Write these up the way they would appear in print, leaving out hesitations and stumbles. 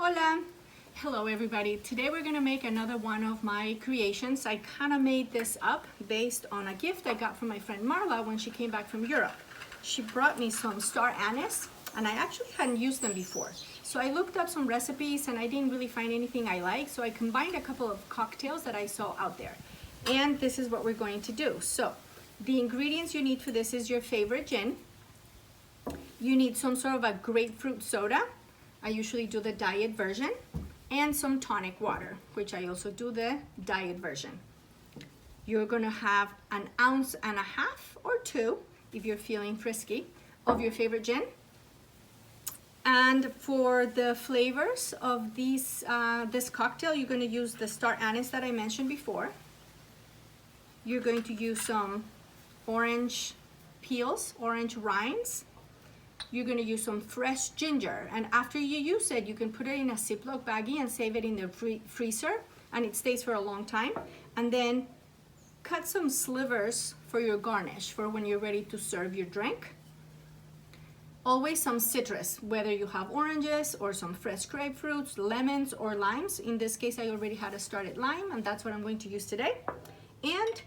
Hola! Hello everybody. Today we're gonna make another one of my creations. I kind of made this up based on a gift I got from my friend Marla when she came back from Europe. She brought me some star anise and I actually hadn't used them before. So I looked up some recipes and I didn't really find anything I liked, so I combined a couple of cocktails that I saw out there. And this is what we're going to do. So the ingredients you need for this is your favorite gin. You need some sort of a grapefruit soda. I usually do the diet version, and some tonic water, which I also do the diet version. You're gonna have 1.5 ounces or 2, if you're feeling frisky, of your favorite gin. And for the flavors of these, this cocktail, you're gonna use the star anise that I mentioned before. You're going to use some orange peels, orange rinds. You're going to use some fresh ginger, and after you use it, you can put it in a Ziploc baggie and save it in the freezer, and it stays for a long time. And then cut some slivers for your garnish for when you're ready to serve your drink. Always some citrus, whether you have oranges or some fresh grapefruits, lemons, or limes. In this case, I already had a started lime, and that's what I'm going to use today. And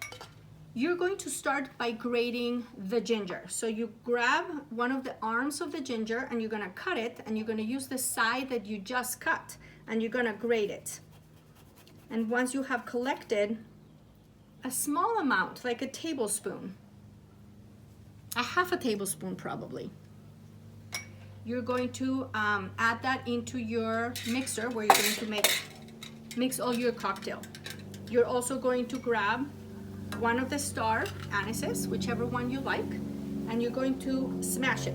you're going to start by grating the ginger. So you grab one of the arms of the ginger and you're gonna cut it, and you're gonna use the side that you just cut and you're gonna grate it. And once you have collected a small amount, like a tablespoon, a half a tablespoon probably, you're going to add that into your mixer where you're going to mix all your cocktail. You're also going to grab one of the star anises, whichever one you like, and you're going to smash it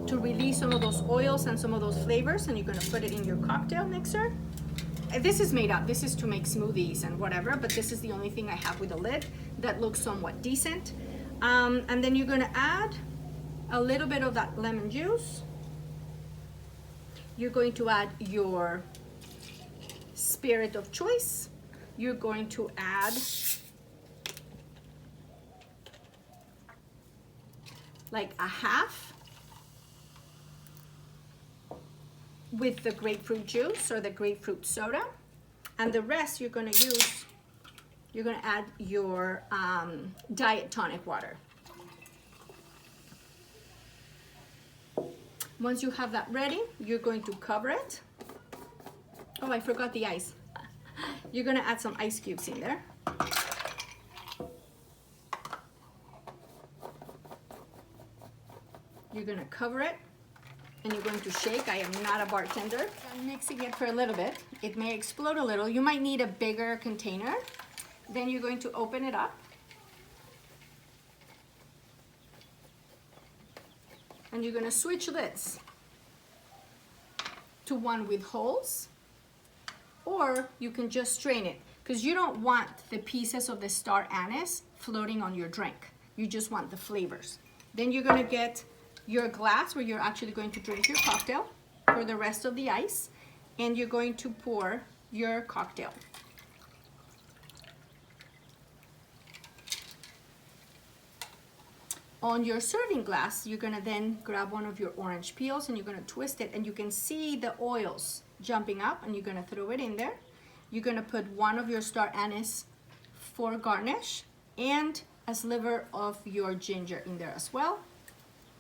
to release some of those oils and some of those flavors, and you're going to put it in your cocktail mixer. This is made up, this is to make smoothies and whatever, but this is the only thing I have with a lid that looks somewhat decent. And then you're going to add a little bit of that lemon juice. You're going to add your spirit of choice. You're going to add like a half with the grapefruit juice or the grapefruit soda, and the rest you're going to add your diet tonic water. Once you have that ready, you're going to cover it. Oh, I forgot the ice. You're gonna add some ice cubes in there. You're gonna cover it and you're going to shake. I am not a bartender. I'm mixing it for a little bit. It may explode a little. You might need a bigger container. Then you're going to open it up. And you're gonna switch lids to one with holes, or you can just strain it, because you don't want the pieces of the star anise floating on your drink. You just want the flavors. Then you're gonna get your glass where you're actually going to drink your cocktail for the rest of the ice, and you're going to pour your cocktail. On your serving glass, you're gonna then grab one of your orange peels and you're gonna twist it, and you can see the oils jumping up, and you're gonna throw it in there. You're gonna put one of your star anise for garnish and a sliver of your ginger in there as well.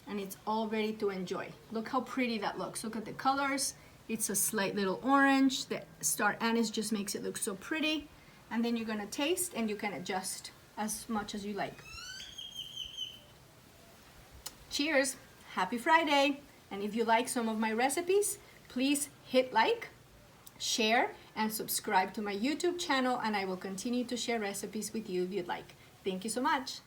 And it's all ready to enjoy. Look how pretty that looks. Look at the colors. It's a slight little orange. The star anise just makes it look so pretty. And then you're gonna taste, and you can adjust as much as you like. Cheers, happy Friday. And if you like some of my recipes, please hit like, share, and subscribe to my YouTube channel, and I will continue to share recipes with you if you'd like. Thank you so much.